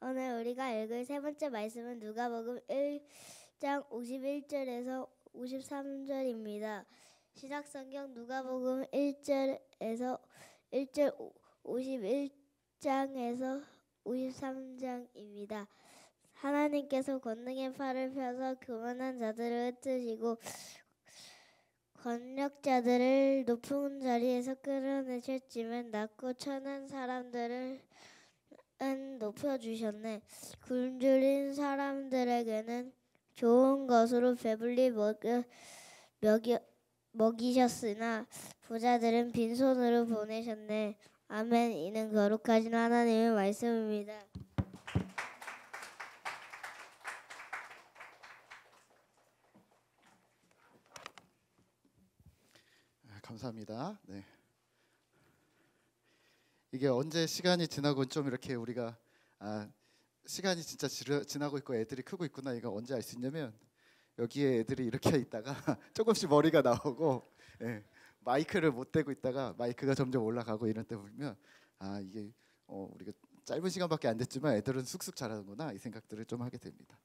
오늘 우리가 읽을 세 번째 말씀은 누가복음 1장 51절에서 53절입니다. 신약성경 누가복음 1절에서 1절 51장에서 53장입니다. 하나님께서 권능의 팔을 펴서 교만한 자들을 흩으시고 권력자들을 높은 자리에서 끌어내셨지만 낮고 천한 사람들은 높여주셨네. 굶주린 사람들에게는 좋은 것으로 배불리 먹이셨으나 부자들은 빈손으로 보내셨네. 아멘. 이는 거룩하신 하나님의 말씀입니다. 감사합니다. 네. 이게 언제 시간이 지나고 좀 이렇게 우리가 시간이 진짜 지나고 있고 애들이 크고 있구나 이거 언제 알 수 있냐면 여기에 애들이 이렇게 있다가 조금씩 머리가 나오고 마이크를 못 대고 있다가 마이크가 점점 올라가고 이런 때 보면 이게 우리가 짧은 시간밖에 안 됐지만 애들은 쑥쑥 자라는구나 이 생각들을 좀 하게 됩니다.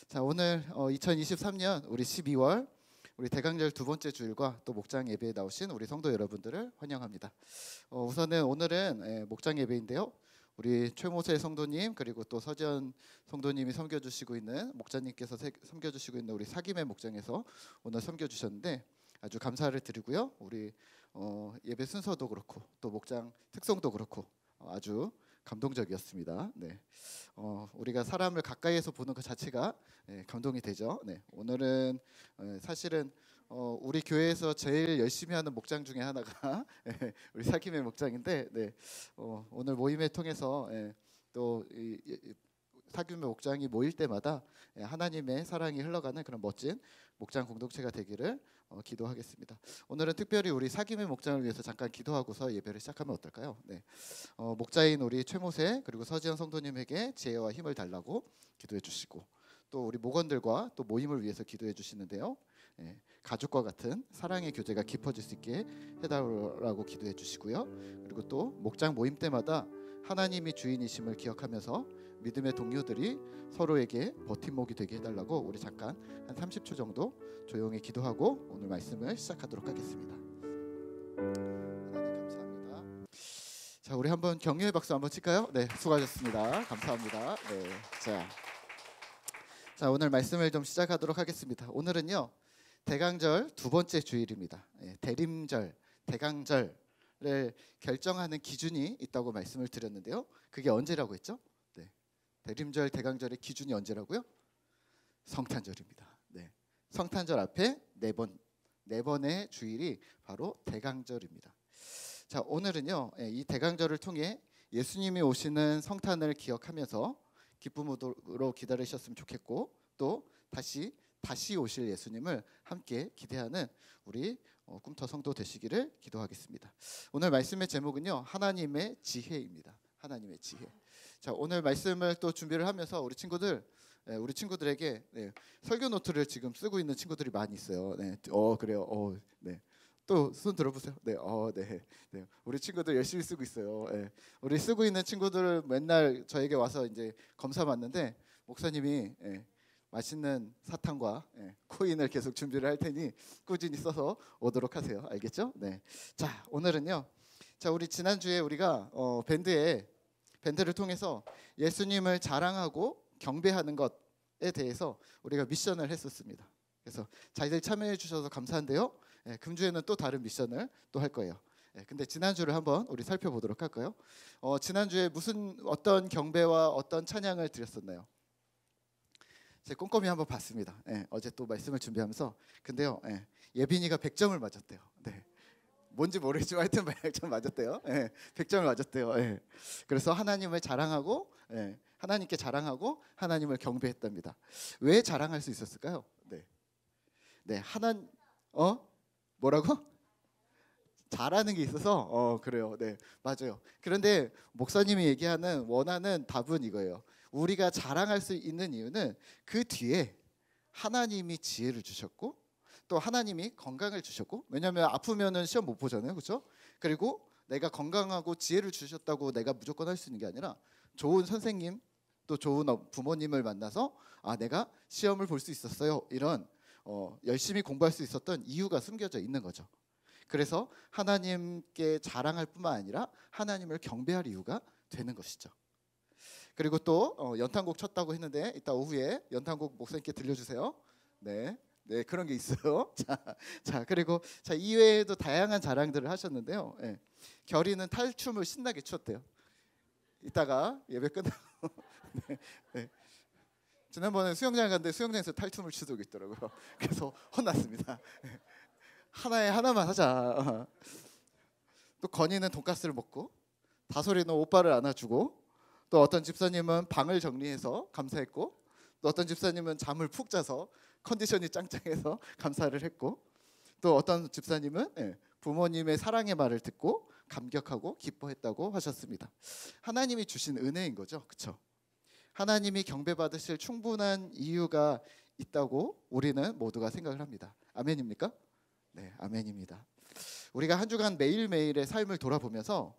자, 오늘 2023년 우리 12월 우리 대강절 두 번째 주일과 또 목장 예배에 나오신 우리 성도 여러분들을 환영합니다. 우선은 오늘은 목장 예배인데요. 우리 최모세 성도님 그리고 또 서지현 성도님이 섬겨주시고 있는 목자님께서 섬겨주시고 있는 우리 사김의 목장에서 오늘 섬겨주셨는데 아주 감사를 드리고요. 우리 예배 순서도 그렇고 또 목장 특성도 그렇고 아주 감동적이었습니다. 네, 우리가 사람을 가까이에서 보는 것 자체가 감동이 되죠. 네, 오늘은 사실은 우리 교회에서 제일 열심히 하는 목장 중에 하나가 우리 사김의 목장인데, 네, 오늘 모임을 통해서 또 사김의 목장이 모일 때마다 하나님의 사랑이 흘러가는 그런 멋진 목장 공동체가 되기를 기도하겠습니다. 오늘은 특별히 우리 사김의 목장을 위해서 잠깐 기도하고서 예배를 시작하면 어떨까요? 네, 목자인 우리 최모세 그리고 서지현 성도님에게 지혜와 힘을 달라고 기도해 주시고 또 우리 목원들과 또 모임을 위해서 기도해 주시는데요. 가족과 같은 사랑의 교제가 깊어질 수 있게 해달라고 기도해 주시고요. 그리고 또 목장 모임 때마다 하나님이 주인이심을 기억하면서 믿음의 동료들이 서로에게 버팀목이 되게 해달라고 우리 잠깐 한 30초 정도 조용히 기도하고 오늘 말씀을 시작하도록 하겠습니다. 하나님 감사합니다. 자, 우리 한번 격려의 박수 한번 칠까요? 네, 수고하셨습니다. 감사합니다. 네, 자 오늘 말씀을 좀 시작하도록 하겠습니다. 오늘은요 대강절 두 번째 주일입니다. 대림절, 대강절을 결정하는 기준이 있다고 말씀을 드렸는데요. 그게 언제라고 했죠? 네, 대림절, 대강절의 기준이 언제라고요? 성탄절입니다. 네, 성탄절 앞에 네 번의 주일이 바로 대강절입니다. 자, 오늘은요 이 대강절을 통해 예수님이 오시는 성탄을 기억하면서 기쁨으로 기다리셨으면 좋겠고 또 다시 오실 예수님을 함께 기대하는 우리 꿈터 성도 되시기를 기도하겠습니다. 오늘 말씀의 제목은요 하나님의 지혜입니다. 하나님의 지혜. 자, 오늘 말씀을 또 준비를 하면서 우리 친구들에게 설교 노트를 지금 쓰고 있는 친구들이 많이 있어요. 네, 그래요. 네. 또 손 들어보세요. 네, 네. 우리 친구들 열심히 쓰고 있어요. 우리 쓰고 있는 친구들은 맨날 저에게 와서 이제 검사 받는데 목사님이 맛있는 사탕과 코인을 계속 준비를 할 테니 꾸준히 써서 오도록 하세요. 알겠죠? 네. 자, 오늘은요. 자, 우리 지난주에 우리가 밴드를 통해서 예수님을 자랑하고 경배하는 것에 대해서 우리가 미션을 했었습니다. 그래서 자기들 참여해 주셔서 감사한데요. 금주에는 또 다른 미션을 또 할 거예요. 근데 지난주를 한번 우리 살펴보도록 할까요? 지난주에 어떤 경배와 어떤 찬양을 드렸었나요? 제가 꼼꼼히 한번 봤습니다. 어제 또 말씀을 준비하면서 근데요, 예빈이가 100점을 맞았대요. 네. 뭔지 모르겠지만 하여튼 100점 맞았대요. 100점을 맞았대요. 그래서 하나님을 자랑하고 하나님께 자랑하고 하나님을 경배했답니다. 왜 자랑할 수 있었을까요? 네, 뭐라고? 잘하는 게 있어서 그래요. 네, 맞아요. 그런데 목사님이 원하는 답은 이거예요. 우리가 자랑할 수 있는 이유는 그 뒤에 하나님이 지혜를 주셨고 또 하나님이 건강을 주셨고 왜냐하면 아프면은 시험 못 보잖아요, 그렇죠? 그리고 내가 건강하고 지혜를 주셨다고 내가 무조건 할 수 있는 게 아니라 좋은 선생님 또 좋은 부모님을 만나서 내가 시험을 볼 수 있었어요. 이런 열심히 공부할 수 있었던 이유가 숨겨져 있는 거죠. 그래서 하나님께 자랑할 뿐만 아니라 하나님을 경배할 이유가 되는 것이죠. 그리고 또 연탄곡 쳤다고 했는데 이따 오후에 연탄곡 목사님께 들려주세요. 네, 네 그런 게 있어요. 자 그리고 이외에도 다양한 자랑들을 하셨는데요. 네, 결이는 탈춤을 신나게 췄대요. 이따가 예배 끝나고 네, 네. 지난번에 수영장 갔는데 수영장에서 탈춤을 추고 있더라고요. 그래서 혼났습니다. 하나만 하자. 또 건이는 돈가스를 먹고, 다솔이는 오빠를 안아주고, 또 어떤 집사님은 방을 정리해서 감사했고, 또 어떤 집사님은 잠을 푹 자서 컨디션이 짱짱해서 감사를 했고, 또 어떤 집사님은 부모님의 사랑의 말을 듣고 감격하고 기뻐했다고 하셨습니다. 하나님이 주신 은혜인 거죠, 그렇죠? 하나님이 경배받으실 충분한 이유가 있다고 우리는 모두가 생각을 합니다. 아멘입니까? 네, 아멘입니다. 우리가 한 주간 매일매일의 삶을 돌아보면서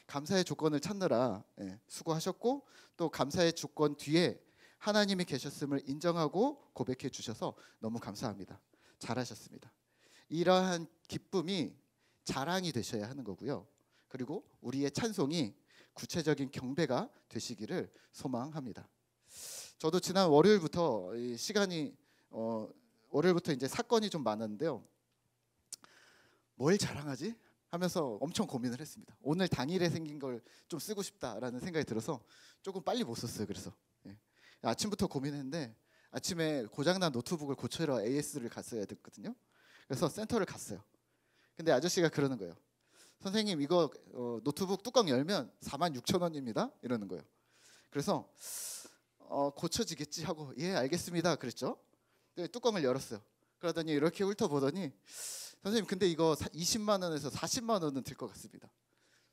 감사의 조건을 찾느라 수고하셨고, 또 감사의 조건 뒤에 하나님이 계셨음을 인정하고 고백해 주셔서 너무 감사합니다. 잘하셨습니다. 이러한 기쁨이 자랑이 되셔야 하는 거고요. 그리고 우리의 찬송이 구체적인 경배가 되시기를 소망합니다. 저도 지난 월요일부터 월요일부터 이제 사건이 좀 많았는데요. 뭘 자랑하지? 하면서 엄청 고민을 했습니다. 오늘 당일에 생긴 걸 좀 쓰고 싶다라는 생각이 들어서 조금 빨리 못 썼어요. 그래서 아침부터 고민했는데 아침에 고장난 노트북을 고쳐러 AS를 갔어야 됐거든요. 그래서 센터를 갔어요. 근데 아저씨가 그러는 거예요. 선생님 이거 노트북 뚜껑 열면 46,000원입니다. 이러는 거예요. 그래서 고쳐지겠지 하고 예 알겠습니다 그랬죠. 근데 뚜껑을 열었어요. 그러더니 이렇게 훑어보더니 선생님 근데 이거 20만 원에서 40만 원은 들 것 같습니다.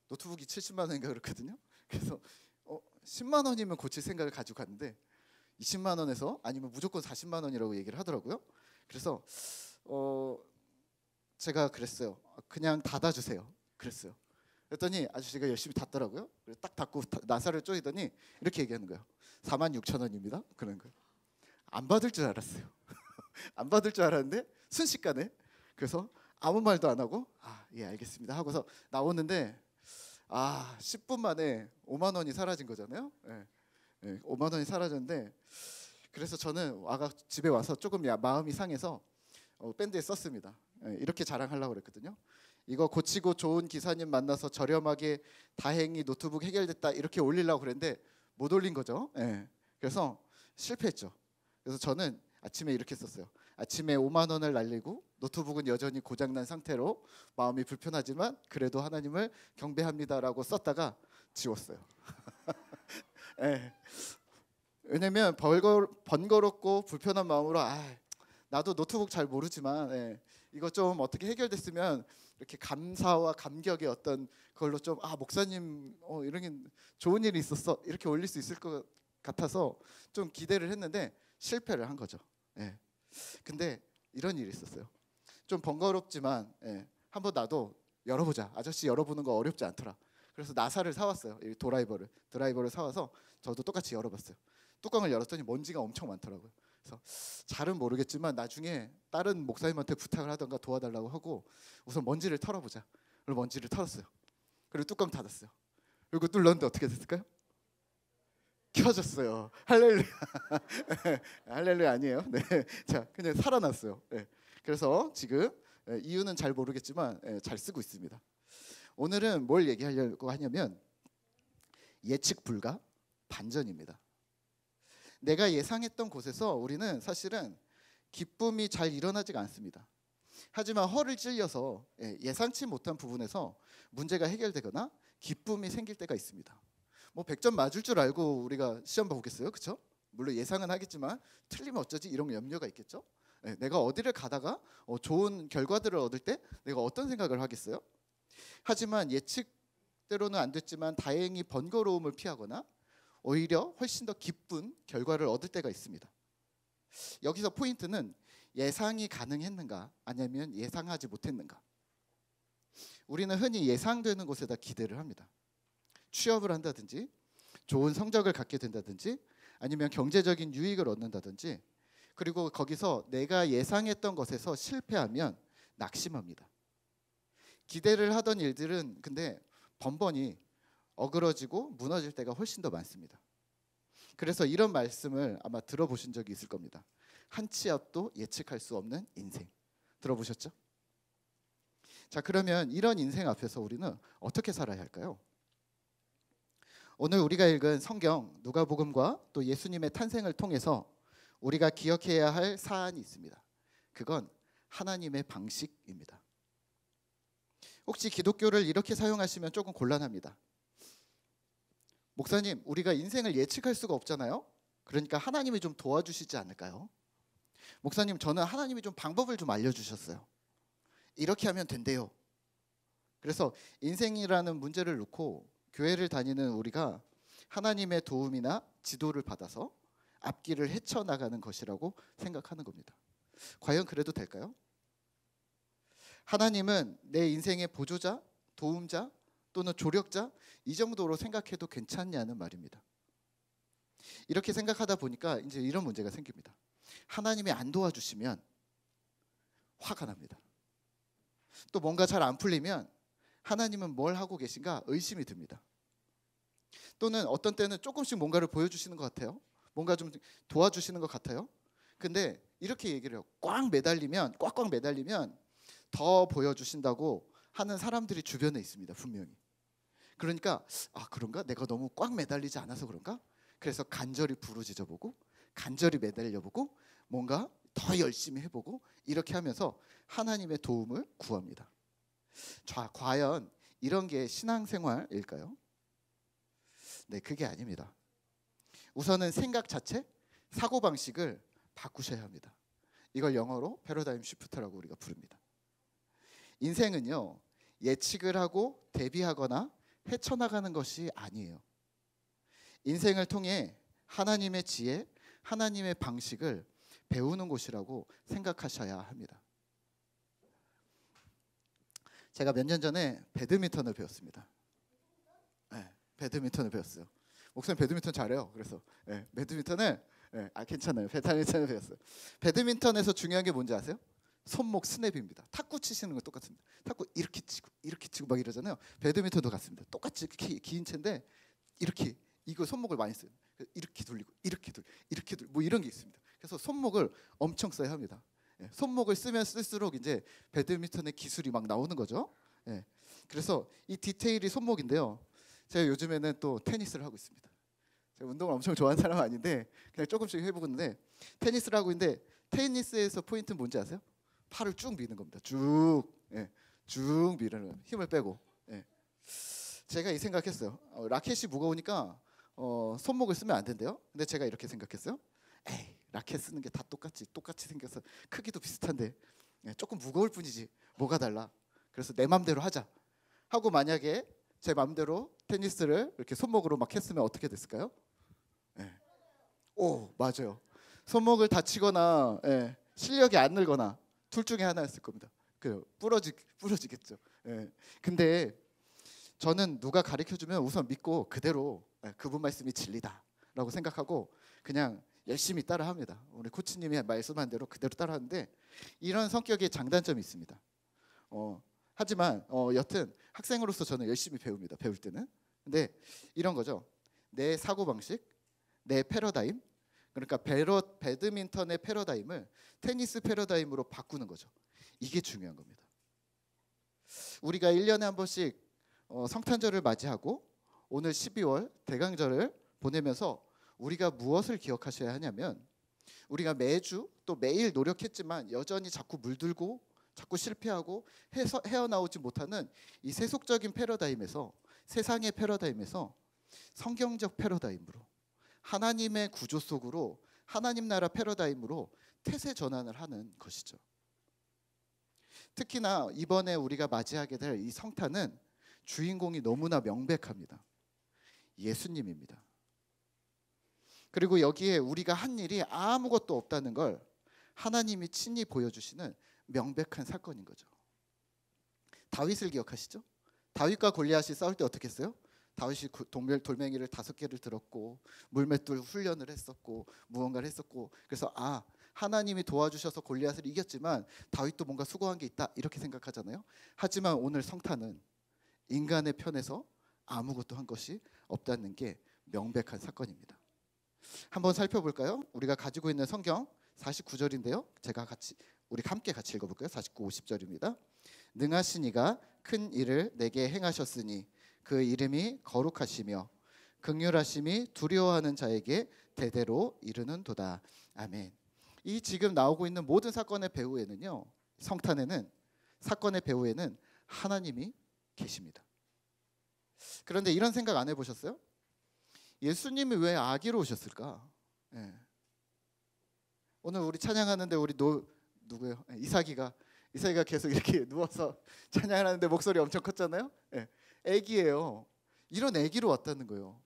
노트북이 70만 원인가 그렇거든요. 그래서 10만 원이면 고칠 생각을 가지고 갔는데 20만 원에서 아니면 무조건 40만 원이라고 얘기를 하더라고요. 그래서 제가 그랬어요. 그냥 닫아주세요. 그랬어요. 그랬더니 아저씨가 열심히 닫더라고요. 딱 닫고 나사를 쪼이더니 이렇게 얘기하는 거예요. 46,000원입니다. 그런 거예요. 안 받을 줄 알았어요. 안 받을 줄 알았는데 순식간에 그래서 아무 말도 안 하고 예 알겠습니다 하고서 나오는데 10분 만에 5만 원이 사라진 거잖아요. 5만 원이 사라졌는데 그래서 저는 집에 와서 조금 마음이 상해서 밴드에 썼습니다. 이렇게 자랑하려고 그랬거든요. 이거 고치고 좋은 기사님 만나서 저렴하게 다행히 노트북 해결됐다 이렇게 올리려고 그랬는데 못 올린 거죠. 그래서 실패했죠. 그래서 저는 아침에 이렇게 썼어요. 아침에 5만 원을 날리고 노트북은 여전히 고장난 상태로 마음이 불편하지만 그래도 하나님을 경배합니다라고 썼다가 지웠어요. 왜냐면 번거롭고 불편한 마음으로 나도 노트북 잘 모르지만 이거 좀 어떻게 해결됐으면 이렇게 감사와 감격의 어떤 그걸로 좀 목사님 이런 게 좋은 일이 있었어 이렇게 올릴 수 있을 것 같아서 좀 기대를 했는데 실패를 한 거죠. 근데 이런 일이 있었어요. 좀 번거롭지만 한번 나도 열어보자. 아저씨 열어보는 거 어렵지 않더라. 그래서 나사를 사왔어요. 이 드라이버를 사와서 저도 똑같이 열어봤어요. 뚜껑을 열었더니 먼지가 엄청 많더라고요. 그래서 잘은 모르겠지만 나중에 다른 목사님한테 부탁을 하던가 도와달라고 하고 우선 먼지를 털어보자. 그리고 먼지를 털었어요. 그리고 뚜껑 닫았어요. 그리고 눌렀는데 어떻게 됐을까요? 켜졌어요. 할렐루야. 할렐루야 아니에요. 네, 자 그냥 살아났어요. 그래서 지금 이유는 잘 모르겠지만 잘 쓰고 있습니다. 오늘은 뭘 얘기하려고 하냐면 예측 불가 반전입니다. 내가 예상했던 곳에서 우리는 사실은 기쁨이 잘 일어나지가 않습니다. 하지만 허를 찔려서 예상치 못한 부분에서 문제가 해결되거나 기쁨이 생길 때가 있습니다. 100점 맞을 줄 알고 우리가 시험 보겠어요, 그렇죠? 물론 예상은 하겠지만 틀리면 어쩌지 이런 염려가 있겠죠. 내가 어디를 가다가 좋은 결과들을 얻을 때 내가 어떤 생각을 하겠어요? 하지만 예측대로는 안 됐지만 다행히 번거로움을 피하거나 오히려 훨씬 더 기쁜 결과를 얻을 때가 있습니다. 여기서 포인트는 예상이 가능했는가 아니면 예상하지 못했는가. 우리는 흔히 예상되는 곳에다 기대를 합니다. 취업을 한다든지 좋은 성적을 갖게 된다든지 아니면 경제적인 유익을 얻는다든지, 그리고 거기서 내가 예상했던 것에서 실패하면 낙심합니다. 기대를 하던 일들은 근데 번번이 어그러지고 무너질 때가 훨씬 더 많습니다. 그래서 이런 말씀을 아마 들어보신 적이 있을 겁니다. 한 치 앞도 예측할 수 없는 인생. 들어보셨죠? 자, 그러면 이런 인생 앞에서 우리는 어떻게 살아야 할까요? 오늘 우리가 읽은 성경 누가복음과 또 예수님의 탄생을 통해서 우리가 기억해야 할 사안이 있습니다. 그건 하나님의 방식입니다. 혹시 기독교를 이렇게 사용하시면 조금 곤란합니다. 목사님, 우리가 인생을 예측할 수가 없잖아요. 그러니까 하나님이 좀 도와주시지 않을까요? 목사님, 저는 하나님이 좀 방법을 좀 알려주셨어요. 이렇게 하면 된대요. 그래서 인생이라는 문제를 놓고 교회를 다니는 우리가 하나님의 도움이나 지도를 받아서 앞길을 헤쳐나가는 것이라고 생각하는 겁니다. 과연 그래도 될까요? 하나님은 내 인생의 보조자, 도움자 또는 조력자, 이 정도로 생각해도 괜찮냐는 말입니다. 이렇게 생각하다 보니까 이제 이런 문제가 생깁니다. 하나님이 안 도와주시면 화가 납니다. 또 뭔가 잘 안 풀리면 하나님은 뭘 하고 계신가 의심이 듭니다. 또는 어떤 때는 조금씩 뭔가를 보여주시는 것 같아요. 뭔가 좀 도와주시는 것 같아요. 근데 이렇게 얘기를 해요. 꽉 매달리면 더 보여주신다고 하는 사람들이 주변에 있습니다. 분명히. 그러니까 그런가? 내가 너무 꽉 매달리지 않아서 그런가? 그래서 간절히 부르짖어보고 간절히 매달려보고 뭔가 더 열심히 해보고 이렇게 하면서 하나님의 도움을 구합니다. 자, 과연 이런 게 신앙생활일까요? 네, 그게 아닙니다. 우선은 생각 자체, 사고방식을 바꾸셔야 합니다. 이걸 영어로 패러다임 시프트라고 우리가 부릅니다. 인생은요, 예측을 하고 대비하거나 헤쳐나가는 것이 아니에요. 인생을 통해 하나님의 지혜, 하나님의 방식을 배우는 곳이라고 생각하셔야 합니다. 제가 몇 년 전에 배드민턴을 배웠습니다. 네, 배드민턴을 배웠어요. 목사님 배드민턴 잘해요. 그래서 배드민턴을 괜찮아요. 배드민턴을 배웠어요. 배드민턴에서 중요한 게 뭔지 아세요? 손목 스냅입니다. 탁구 치시는 거 똑같습니다. 탁구 이렇게 치고 막 이러잖아요. 배드민턴도 같습니다. 똑같이 긴 채인데 이렇게 이거 손목을 많이 써요. 이렇게 돌리고 이렇게 돌리고 뭐 이런 게 있습니다. 그래서 손목을 엄청 써야 합니다. 손목을 쓰면 쓸수록 이제 배드민턴의 기술이 막 나오는 거죠. 그래서 이 디테일이 손목인데요. 제가 요즘에는 또 테니스를 하고 있습니다. 제가 운동을 엄청 좋아하는 사람은 아닌데 그냥 조금씩 해보고 있는데 테니스를 하고 있는데 테니스에서 포인트는 뭔지 아세요? 팔을 쭉 미는 겁니다. 쭉 미는 힘을 빼고. 제가 이 생각했어요. 라켓이 무거우니까 손목을 쓰면 안 된대요. 근데 제가 이렇게 생각했어요. 에이, 라켓 쓰는 게 다 똑같이 생겨서 크기도 비슷한데 조금 무거울 뿐이지 뭐가 달라. 그래서 내 맘대로 하자 하고 만약에 제 맘대로 테니스를 이렇게 손목으로 막 했으면 어떻게 됐을까요? 오, 맞아요. 손목을 다치거나 실력이 안 늘거나 둘 중에 하나였을 겁니다. 부러지겠죠. 근데 저는 누가 가르쳐주면 우선 믿고 그대로 그분 말씀이 진리다라고 생각하고 그냥 열심히 따라합니다. 우리 코치님이 말씀한 대로 그대로 따라하는데 이런 성격의 장단점이 있습니다. 하지만 여튼 학생으로서 저는 열심히 배웁니다. 배울 때는. 근데 이런 거죠. 내 사고방식, 내 패러다임, 그러니까 배드민턴의 패러다임을 테니스 패러다임으로 바꾸는 거죠. 이게 중요한 겁니다. 우리가 1년에 한 번씩 성탄절을 맞이하고 오늘 12월 대강절을 보내면서 우리가 무엇을 기억하셔야 하냐면 우리가 매주 또 매일 노력했지만 여전히 자꾸 물들고 자꾸 실패하고 헤어나오지 못하는 이 세속적인 패러다임에서 세상의 패러다임에서 성경적 패러다임으로 하나님의 구조 속으로 하나님 나라 패러다임으로 태세 전환을 하는 것이죠. 특히나 이번에 우리가 맞이하게 될 이 성탄은 주인공이 너무나 명백합니다. 예수님입니다. 그리고 여기에 우리가 한 일이 아무것도 없다는 걸 하나님이 친히 보여주시는 명백한 사건인 거죠. 다윗을 기억하시죠? 다윗과 골리앗이 싸울 때 어떻게 했어요? 다윗이 돌멩이를 5개를 들었고 물맷돌 훈련을 했었고 무언가를 했었고, 그래서 하나님이 도와주셔서 골리앗을 이겼지만 다윗도 뭔가 수고한 게 있다 이렇게 생각하잖아요. 하지만 오늘 성탄은 인간의 편에서 아무것도 한 것이 없다는 게 명백한 사건입니다. 한번 살펴볼까요? 우리가 가지고 있는 성경 49절인데요. 우리 함께 같이 읽어볼까요? 49, 50절입니다. 능하신 이가 큰 일을 내게 행하셨으니 그 이름이 거룩하시며 긍휼하심이 두려워하는 자에게 대대로 이르는도다. 아멘. 이 지금 나오고 있는 모든 사건의 배후에는요, 성탄에는, 사건의 배후에는 하나님이 계십니다. 그런데 이런 생각 안 해보셨어요? 예수님이 왜 아기로 오셨을까? 예. 오늘 우리 찬양하는데 우리 누구예요? 이삭이가 계속 이렇게 누워서 찬양을 하는데 목소리 엄청 컸잖아요. 예. 아기예요. 이런 아기로 왔다는 거예요.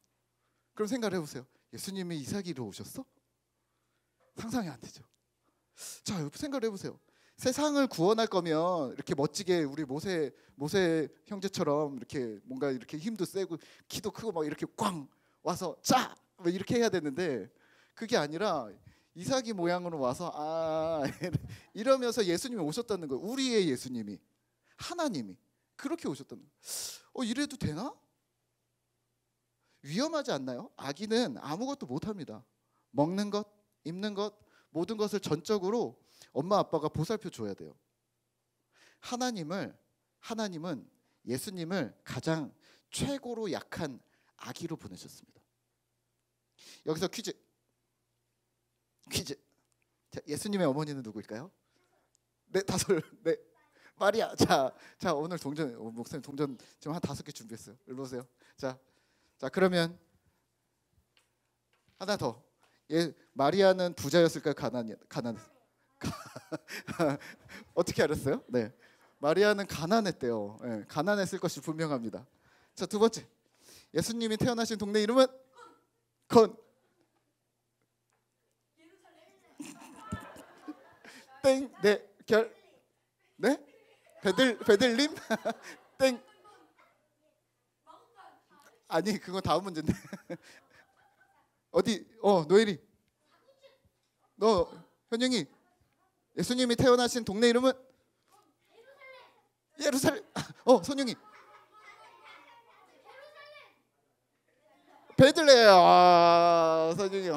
그럼 생각을 해보세요. 예수님이 이삭이로 오셨어? 상상이 안 되죠. 자, 생각을 해보세요. 세상을 구원할 거면 이렇게 멋지게 우리 모세 형제처럼 이렇게 뭔가 이렇게 힘도 세고 키도 크고 막 이렇게 꽝 와서 자! 뭐 이렇게 해야 되는데 그게 아니라 이삭이 모양으로 와서 이러면서 예수님이 오셨다는 거예요. 우리의 예수님이, 하나님이 그렇게 오셨다는 거예요. 이래도 되나? 위험하지 않나요? 아기는 아무것도 못합니다. 먹는 것, 입는 것, 모든 것을 전적으로 엄마 아빠가 보살펴 줘야 돼요. 하나님은 예수님을 가장 최고로 약한 아기로 보내셨습니다. 여기서 퀴즈. 자, 예수님의 어머니는 누구일까요? 네, 네, 마리아. 자, 오늘 목사님 동전 지금 한 5개 준비했어요. 일로 오세요. 자, 그러면 하나 더. 마리아는 부자였을까요? 가난. 어떻게 알았어요? 네, 마리아는 가난했대요. 네, 가난했을 것이 분명합니다. 자, 2번째. 예수님이 태어나신 동네 이름은 땡. 네? 베들림? 땡. 아니, 그건 다음 문제인데. 어디? 노엘이. 너 현영이. 예수님이 태어나신 동네 이름은? 예루살렘. 손영이. 베들레헴. 선영이.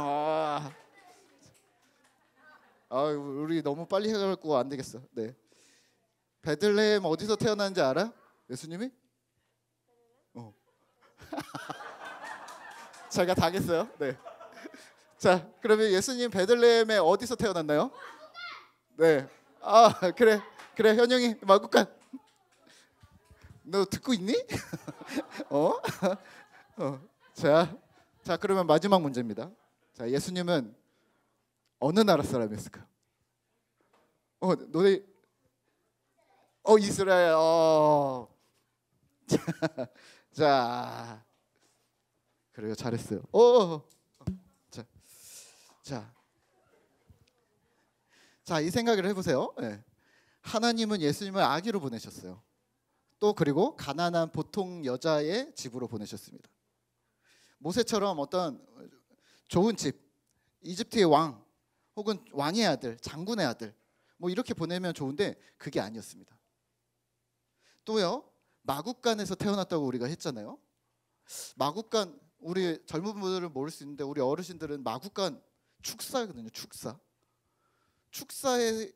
우리 너무 빨리 해갖고 안 되겠어. 네. 베들레헴 어디서 태어났는지 알아? 예수님이? 제가 당했어요. 네. 자, 그러면 예수님 베들레헴에 어디서 태어났나요? 네. 그래 현영이 마구간. 너 듣고 있니? 자, 그러면 마지막 문제입니다. 자, 예수님은 어느 나라 사람이었을까요? 너네 이스라엘. 자, 그래요, 잘했어요. 자, 이 생각을 해보세요. 네. 하나님은 예수님을 아기로 보내셨어요. 또 그리고 가난한 보통 여자의 집으로 보내셨습니다. 모세처럼 어떤 좋은 집, 이집트의 왕 혹은 왕의 아들, 장군의 아들 뭐 이렇게 보내면 좋은데 그게 아니었습니다. 또요, 마국간에서 태어났다고 우리가 했잖아요. 마국간, 우리 젊은 분들은 모를 수 있는데 우리 어르신들은 마국간 축사거든요. 축사에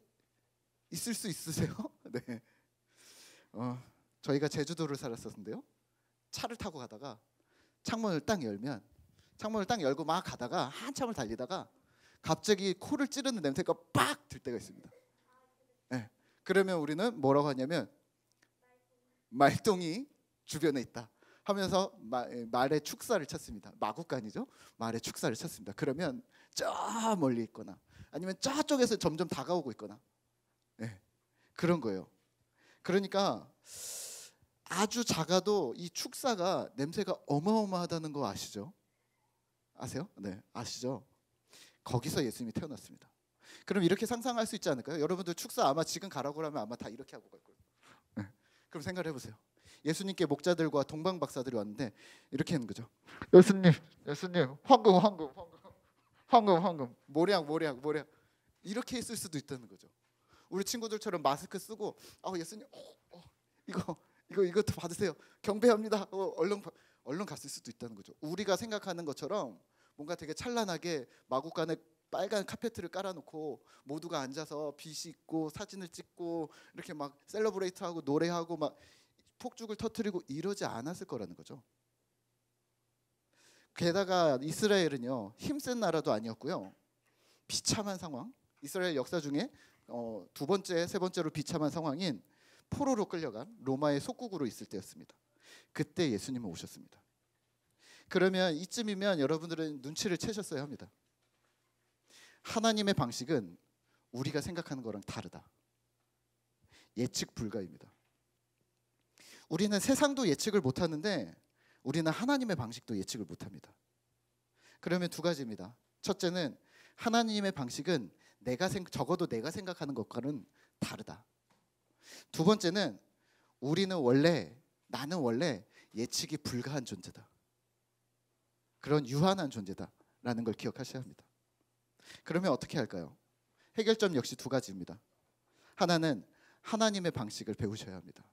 있을 수 있으세요? 네. 저희가 제주도를 살았었는데요. 차를 타고 가다가 창문을 딱 열고 막 가다가 한참을 달리다가 갑자기 코를 찌르는 냄새가 빡 들 때가 있습니다. 네. 그러면 우리는 뭐라고 하냐면 말똥이 주변에 있다 하면서 말의 축사를 찾습니다. 마국간이죠. 말의 축사를 찾습니다. 그러면 저 멀리 있거나 아니면 저쪽에서 점점 다가오고 있거나, 네, 그런 거예요. 그러니까 아주 작아도 이 축사가 냄새가 어마어마하다는 거 아시죠? 아세요? 네, 아시죠? 거기서 예수님이 태어났습니다. 그럼 이렇게 상상할 수 있지 않을까요? 여러분들 축사 아마 지금 가라고 하면 아마 다 이렇게 하고 갈 거예요. 네. 그럼 생각을 해보세요. 예수님께 목자들과 동방 박사들이 왔는데 이렇게 하는 거죠. 예수님, 예수님, 황금, 모략. 이렇게 했을 수도 있다는 거죠. 우리 친구들처럼 마스크 쓰고 예수님, 이거 받으세요. 경배합니다. 얼른 갔을 수도 있다는 거죠. 우리가 생각하는 것처럼 뭔가 되게 찬란하게 마구간에 빨간 카페트를 깔아놓고 모두가 앉아서 빛이 있고 사진을 찍고 이렇게 막 셀러브레이트하고 노래하고 막 폭죽을 터뜨리고 이러지 않았을 거라는 거죠. 게다가 이스라엘은요, 힘센 나라도 아니었고요, 비참한 상황, 이스라엘 역사 중에 두 번째, 세 번째로 비참한 상황인 포로로 끌려간 로마의 속국으로 있을 때였습니다. 그때 예수님은 오셨습니다. 그러면 이쯤이면 여러분들은 눈치를 채셨어야 합니다. 하나님의 방식은 우리가 생각하는 거랑 다르다. 예측 불가입니다. 우리는 세상도 예측을 못하는데 우리는 하나님의 방식도 예측을 못합니다. 그러면 두 가지입니다. 첫째는 하나님의 방식은 적어도 내가 생각하는 것과는 다르다. 두 번째는 나는 원래 예측이 불가한 존재다. 그런 유한한 존재다라는 걸 기억하셔야 합니다. 그러면 어떻게 할까요? 해결점 역시 두 가지입니다. 하나는 하나님의 방식을 배우셔야 합니다.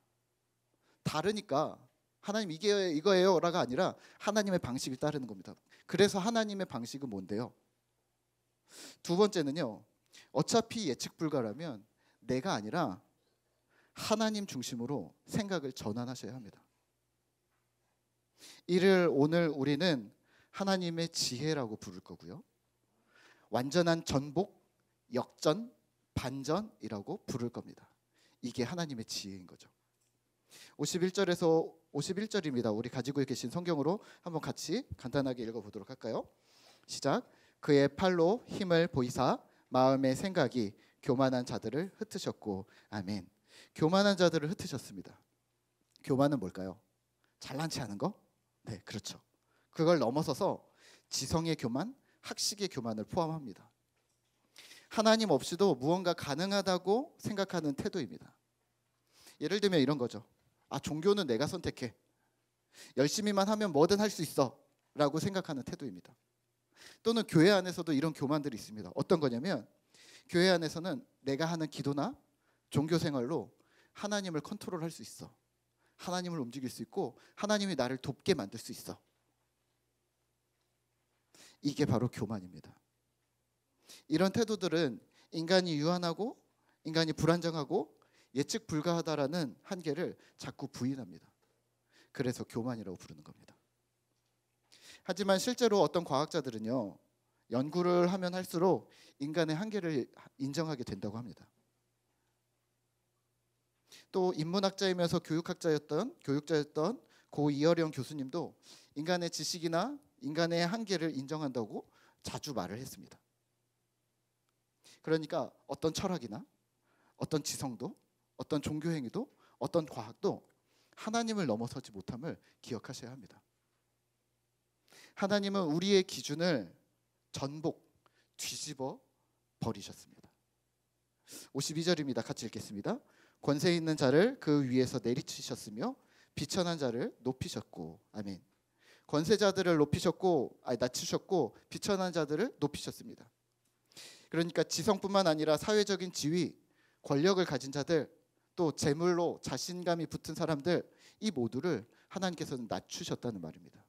다르니까 하나님 이거예요라가 아니라 하나님의 방식을 따르는 겁니다. 그래서 하나님의 방식은 뭔데요? 두 번째는요, 어차피 예측 불가라면 내가 아니라 하나님 중심으로 생각을 전환하셔야 합니다. 이를 오늘 우리는 하나님의 지혜라고 부를 거고요, 완전한 전복, 역전, 반전이라고 부를 겁니다. 이게 하나님의 지혜인 거죠. 51절에서 51절입니다. 우리 가지고 계신 성경으로 한번 같이 간단하게 읽어보도록 할까요? 시작. 그의 팔로 힘을 보이사 마음의 생각이 교만한 자들을 흩으셨고. 아멘. 교만한 자들을 흩으셨습니다. 교만은 뭘까요? 잘난치 않은 거? 네, 그렇죠. 그걸 넘어서서 지성의 교만, 학식의 교만을 포함합니다. 하나님 없이도 무언가 가능하다고 생각하는 태도입니다. 예를 들면 이런 거죠. 종교는 내가 선택해. 열심히만 하면 뭐든 할 수 있어 라고 생각하는 태도입니다. 또는 교회 안에서도 이런 교만들이 있습니다. 어떤 거냐면 교회 안에서는 내가 하는 기도나 종교 생활로 하나님을 컨트롤할 수 있어. 하나님을 움직일 수 있고 하나님이 나를 돕게 만들 수 있어. 이게 바로 교만입니다. 이런 태도들은 인간이 유한하고 인간이 불안정하고 예측 불가하다라는 한계를 자꾸 부인합니다. 그래서 교만이라고 부르는 겁니다. 하지만 실제로 어떤 과학자들은요, 연구를 하면 할수록 인간의 한계를 인정하게 된다고 합니다. 또 인문학자이면서 교육자였던 고 이어령 교수님도 인간의 지식이나 인간의 한계를 인정한다고 자주 말을 했습니다. 그러니까 어떤 철학이나 어떤 지성도 어떤 종교 행위도 어떤 과학도 하나님을 넘어서지 못함을 기억하셔야 합니다. 하나님은 우리의 기준을 전복 뒤집어 버리셨습니다. 52절입니다. 같이 읽겠습니다. 권세 있는 자를 그 위에서 내리치셨으며 비천한 자를 높이셨고. 아멘. 권세자들을 낮추셨고 비천한 자들을 높이셨습니다. 그러니까 지성뿐만 아니라 사회적인 지위, 권력을 가진 자들, 또 재물로 자신감이 붙은 사람들, 이 모두를 하나님께서는 낮추셨다는 말입니다.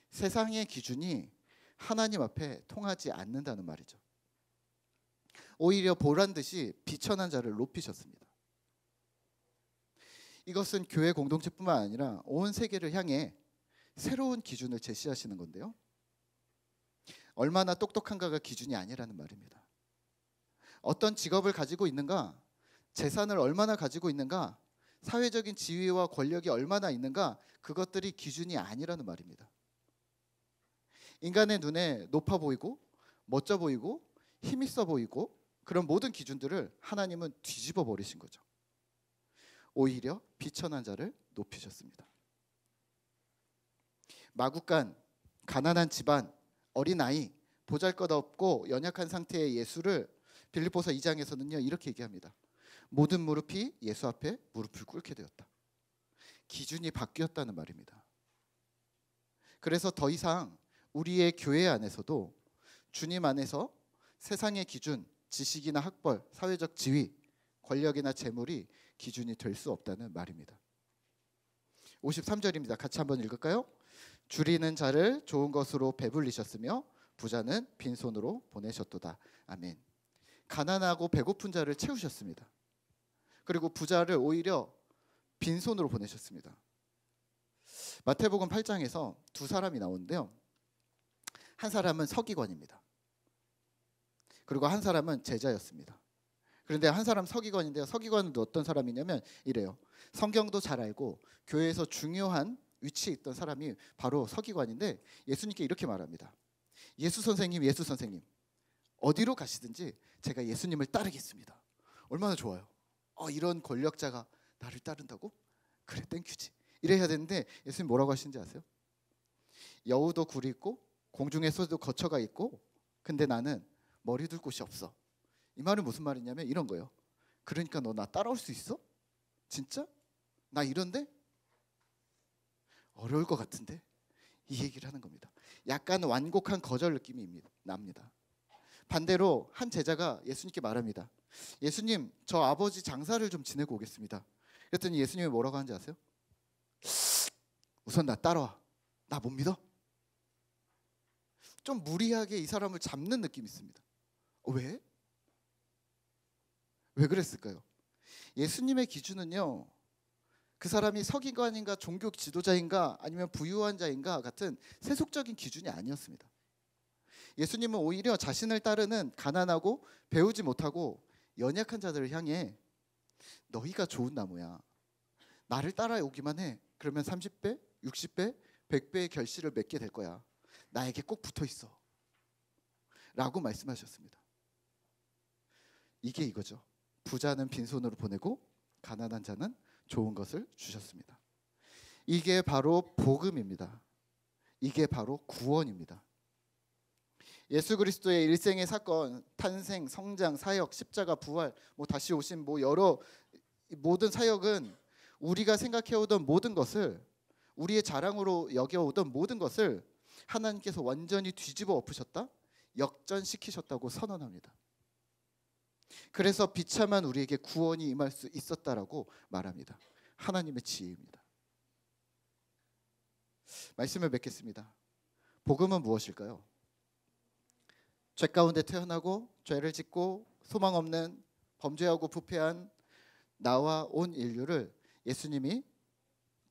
세상의 기준이 하나님 앞에 통하지 않는다는 말이죠. 오히려 보란 듯이 비천한 자를 높이셨습니다. 이것은 교회 공동체뿐만 아니라 온 세계를 향해 새로운 기준을 제시하시는 건데요, 얼마나 똑똑한가가 기준이 아니라는 말입니다. 어떤 직업을 가지고 있는가, 재산을 얼마나 가지고 있는가, 사회적인 지위와 권력이 얼마나 있는가, 그것들이 기준이 아니라는 말입니다. 인간의 눈에 높아 보이고 멋져 보이고 힘 있어 보이고 그런 모든 기준들을 하나님은 뒤집어 버리신 거죠. 오히려 비천한 자를 높이셨습니다. 마구간, 가난한 집안, 어린아이, 보잘것없고 연약한 상태의 예수를 빌립보서 2장에서는요 이렇게 얘기합니다. 모든 무릎이 예수 앞에 무릎을 꿇게 되었다. 기준이 바뀌었다는 말입니다. 그래서 더 이상 우리의 교회 안에서도 주님 안에서 세상의 기준, 지식이나 학벌, 사회적 지위, 권력이나 재물이 기준이 될 수 없다는 말입니다. 53절입니다. 같이 한번 읽을까요? 줄이는 자를 좋은 것으로 배불리셨으며 부자는 빈손으로 보내셨도다. 아멘. 가난하고 배고픈 자를 채우셨습니다. 그리고 부자를 오히려 빈손으로 보내셨습니다. 마태복음 8장에서 두 사람이 나오는데요. 한 사람은 서기관입니다. 그리고 한 사람은 제자였습니다. 그런데 한 사람 서기관인데요. 서기관은 어떤 사람이냐면 이래요. 성경도 잘 알고 교회에서 중요한 위치에 있던 사람이 바로 서기관인데 예수님께 이렇게 말합니다. 예수 선생님, 예수 선생님, 어디로 가시든지 제가 예수님을 따르겠습니다. 얼마나 좋아요. 이런 권력자가 나를 따른다고? 그래, 땡큐지. 이래야 되는데 예수님 뭐라고 하시는지 아세요? 여우도 굴이 있고 공중에서도 거처가 있고 근데 나는 머리 둘 곳이 없어. 이 말은 무슨 말이냐면 이런 거예요. 그러니까 너 나 따라올 수 있어? 진짜? 나 이런데? 어려울 것 같은데? 이 얘기를 하는 겁니다. 약간 완곡한 거절 느낌이 납니다. 반대로 한 제자가 예수님께 말합니다. 예수님, 저 아버지 장사를 좀 지내고 오겠습니다. 그랬더니 예수님이 뭐라고 하는지 아세요? 우선 나 따라와. 나 못 믿어? 좀 무리하게 이 사람을 잡는 느낌이 있습니다. 왜? 왜 그랬을까요? 예수님의 기준은요, 그 사람이 서기관인가 종교 지도자인가 아니면 부유한 자인가 같은 세속적인 기준이 아니었습니다. 예수님은 오히려 자신을 따르는 가난하고 배우지 못하고 연약한 자들을 향해 너희가 좋은 나무야. 나를 따라오기만 해. 그러면 30배, 60배, 100배의 결실을 맺게 될 거야. 나에게 꼭 붙어 있어. 라고 말씀하셨습니다. 이게 이거죠. 부자는 빈손으로 보내고 가난한 자는 좋은 것을 주셨습니다. 이게 바로 복음입니다. 이게 바로 구원입니다. 예수 그리스도의 일생의 사건, 탄생, 성장, 사역, 십자가, 부활, 다시 오신 여러 모든 사역은 우리가 생각해오던 모든 것을, 우리의 자랑으로 여겨오던 모든 것을 하나님께서 완전히 뒤집어 엎으셨다, 역전시키셨다고 선언합니다. 그래서 비참한 우리에게 구원이 임할 수 있었다라고 말합니다. 하나님의 지혜입니다. 말씀을 맺겠습니다. 복음은 무엇일까요? 죄 가운데 태어나고 죄를 짓고 소망 없는 범죄하고 부패한 나와 온 인류를 예수님이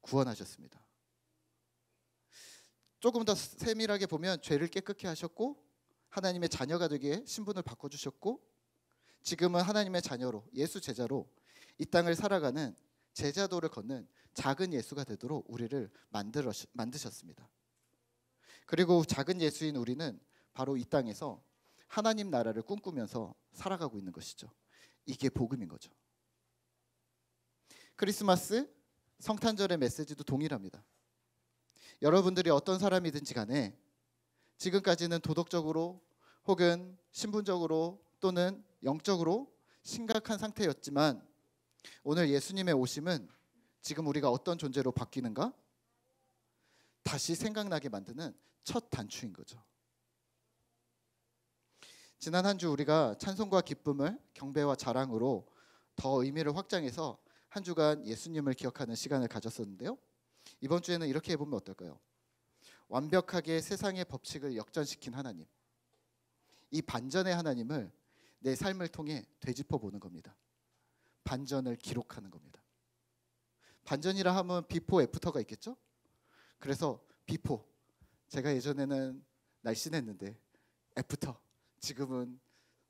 구원하셨습니다. 조금 더 세밀하게 보면 죄를 깨끗게 하셨고 하나님의 자녀가 되게 신분을 바꿔주셨고 지금은 하나님의 자녀로 예수 제자로 이 땅을 살아가는 제자도를 걷는 작은 예수가 되도록 우리를 만드셨습니다. 그리고 작은 예수인 우리는 바로 이 땅에서 하나님 나라를 꿈꾸면서 살아가고 있는 것이죠. 이게 복음인 거죠. 크리스마스 성탄절의 메시지도 동일합니다. 여러분들이 어떤 사람이든지 간에 지금까지는 도덕적으로 혹은 신분적으로 또는 영적으로 심각한 상태였지만 오늘 예수님의 오심은 지금 우리가 어떤 존재로 바뀌는가? 다시 생각나게 만드는 첫 단추인 거죠. 지난 한 주 우리가 찬송과 기쁨을 경배와 자랑으로 더 의미를 확장해서 한 주간 예수님을 기억하는 시간을 가졌었는데요. 이번 주에는 이렇게 해보면 어떨까요? 완벽하게 세상의 법칙을 역전시킨 하나님, 이 반전의 하나님을 내 삶을 통해 되짚어 보는 겁니다. 반전을 기록하는 겁니다. 반전이라 하면 비포 애프터가 있겠죠? 그래서 비포, 제가 예전에는 날씬했는데 애프터, 지금은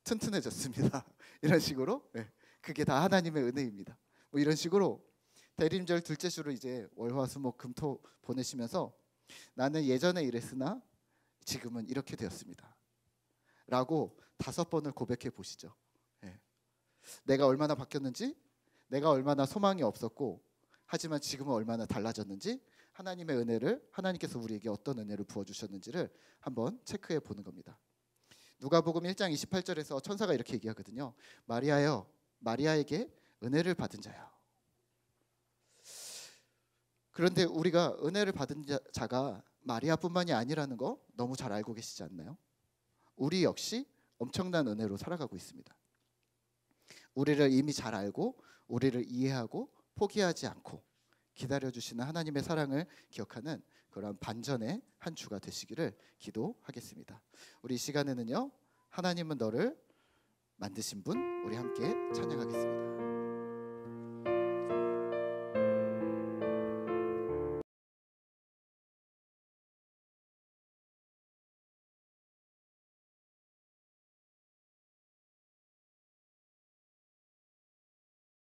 튼튼해졌습니다. 이런 식으로 그게 다 하나님의 은혜입니다. 이런 식으로 대림절 둘째 주로 이제 월화수목금토 보내시면서 나는 예전에 이랬으나 지금은 이렇게 되었습니다. 라고 5번을 고백해 보시죠. 내가 얼마나 바뀌었는지, 내가 얼마나 소망이 없었고 하지만 지금은 얼마나 달라졌는지, 하나님의 은혜를, 하나님께서 우리에게 어떤 은혜를 부어주셨는지를 한번 체크해 보는 겁니다. 누가복음 1장 28절에서 천사가 이렇게 얘기하거든요. 마리아여, 마리아에게 은혜를 받은 자여. 그런데 우리가 은혜를 받은 자가 마리아뿐만이 아니라는 거 너무 잘 알고 계시지 않나요? 우리 역시 엄청난 은혜로 살아가고 있습니다. 우리를 이미 잘 알고 우리를 이해하고 포기하지 않고 기다려주시는 하나님의 사랑을 기억하는 그런 반전의 한 주가 되시기를 기도하겠습니다. 우리 이 시간에는요, 하나님은 너를 만드신 분, 우리 함께 찬양하겠습니다.